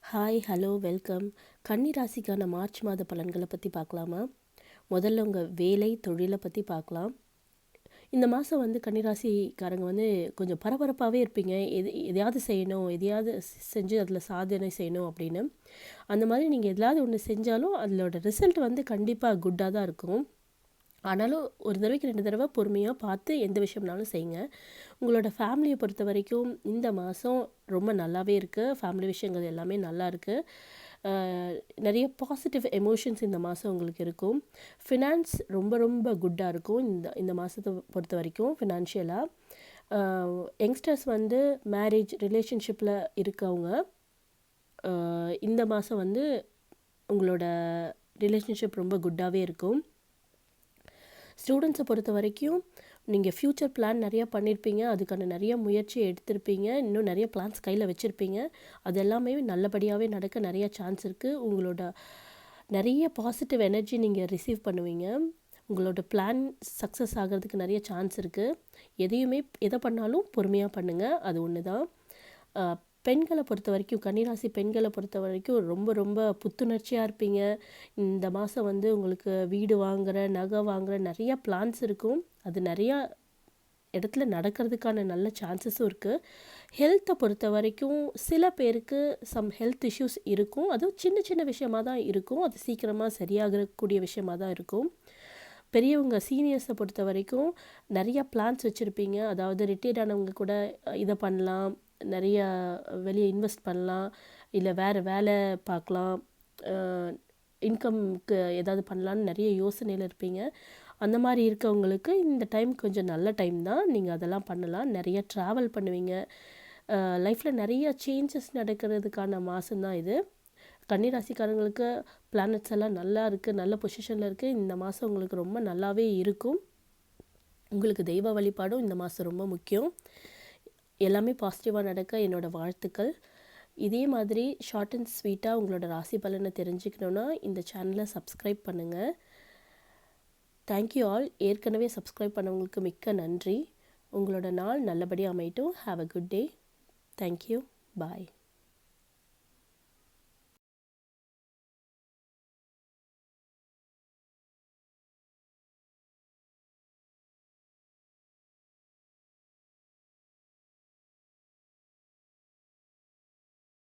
Hi, hello, welcome. கன்னி ராசிக்கான March மாத பலன்களை பற்றி பார்க்கலாமா? முதல்ல உங்கள் வேலை, தொழிலை பற்றி பார்க்கலாம். இந்த மாதம் கன்னி ராசிக்காரங்க கொஞ்சம் பரபரப்பாகவே இருப்பீங்க. எதையாவது செய்யணும், எதையாவது செஞ்சு அதில் சாதனை செய்யணும் அப்படின்னு. அந்த மாதிரி நீங்கள் எதாவது ஒன்று செஞ்சாலும் அதோட ரிசல்ட் கண்டிப்பாக குட்டாக தான் இருக்கும். ஆனாலும் ஒரு தடவைக்கு 2 தடவை பொறுமையாக பார்த்து எந்த விஷயம்னாலும் செய்யுங்க. உங்களோட ஃபேமிலியை பொறுத்த வரைக்கும் இந்த மாதம் ரொம்ப நல்லாவே இருக்குது. ஃபேமிலி விஷயங்கள் எல்லாமே நல்லா இருக்குது. நிறைய பாசிட்டிவ் எமோஷன்ஸ் இந்த மாதம் உங்களுக்கு இருக்கும். ஃபினான்ஸ் ரொம்ப ரொம்ப குட்டாக இருக்கும் இந்த மாதத்தை பொறுத்த வரைக்கும் ஃபினான்ஷியலாக. யங்ஸ்டர்ஸ் மேரேஜ் ரிலேஷன்ஷிப்பில் இருக்கவங்க இந்த மாதம் உங்களோட ரிலேஷன்ஷிப் ரொம்ப குட்டாகவே இருக்கும். ஸ்டூடெண்ட்ஸை பொறுத்த வரைக்கும் நீங்கள் ஃப்யூச்சர் பிளான் நிறையா பண்ணியிருப்பீங்க. அதுக்கான நிறைய முயற்சி எடுத்திருப்பீங்க. இன்னும் நிறைய பிளான்ஸ் கையில் வச்சுருப்பீங்க. அது எல்லாமே நல்லபடியாகவே நடக்க நிறைய சான்ஸ் இருக்குது. உங்களோட நிறைய பாசிட்டிவ் எனர்ஜி நீங்கள் ரிசீவ் பண்ணுவீங்க. உங்களோட பிளான் சக்ஸஸ் ஆகிறதுக்கு நிறைய சான்ஸ் இருக்குது. எதை பண்ணாலும் பொறுமையாக பண்ணுங்கள். அது ஒன்று தான். பெண்களை பொறுத்த வரைக்கும், கன்னிராசி பெண்களை பொறுத்த வரைக்கும் ரொம்ப ரொம்ப புத்துணர்ச்சியாக இருப்பீங்க. இந்த மாதம் உங்களுக்கு வீடு வாங்குகிற, நகை வாங்குகிற நிறையா பிளான்ஸ் இருக்கும். அது நிறையா இடத்துல நடக்கிறதுக்கான நல்ல சான்சஸும் இருக்குது. ஹெல்த்தை பொறுத்த வரைக்கும் சில பேருக்கு ஹெல்த் இஷ்யூஸ் இருக்கும். அதுவும் சின்ன சின்ன விஷயமாக தான் இருக்கும். அது சீக்கிரமாக சரியாகக்கூடிய விஷயமாக தான் இருக்கும். பெரியவங்க சீனியர்ஸை பொறுத்த வரைக்கும் நிறையா பிளான்ஸ் வச்சுருப்பீங்க. அதாவது ரிட்டையர்ட் ஆனவங்க கூட இதை பண்ணலாம், நிறையா வெளியே இன்வெஸ்ட் பண்ணலாம், இல்லை வேறு வேலை பார்க்கலாம், இன்கம்க்கு ஏதாவது பண்ணலான்னு நிறைய யோசனையில் இருப்பீங்க. அந்த மாதிரி இருக்கவங்களுக்கு இந்த டைம் கொஞ்சம் நல்ல டைம் தான். நீங்கள் அதெல்லாம் பண்ணலாம். நிறைய ட்ராவல் பண்ணுவீங்க. லைஃப்பில் நிறைய சேஞ்சஸ் நடக்கிறதுக்கான மாதம் தான் இது. கன்னிராசிக்காரங்களுக்கு பிளானட்ஸ் எல்லாம் நல்லா இருக்குது, நல்ல பொசிஷனில் இருக்குது. இந்த மாதம் உங்களுக்கு ரொம்ப நல்லாவே இருக்கும். உங்களுக்கு தெய்வ வழிபாடும் இந்த மாதம் ரொம்ப முக்கியம். எல்லாமே பாசிட்டிவாக நடக்க என்னோடய வாழ்த்துக்கள். இதே மாதிரி ஷார்ட் அண்ட் ஸ்வீட்டாக உங்களோட ராசி பலனை தெரிஞ்சுக்கணுன்னா இந்த சேனலை சப்ஸ்கிரைப் பண்ணுங்கள். Thank you all. ஏற்கனவே சப்ஸ்கிரைப் பண்ணவங்களுக்கு மிக்க நன்றி. உங்களோட நாள் நல்லபடியாக அமையட்டும். Have a good day. Thank you. Bye.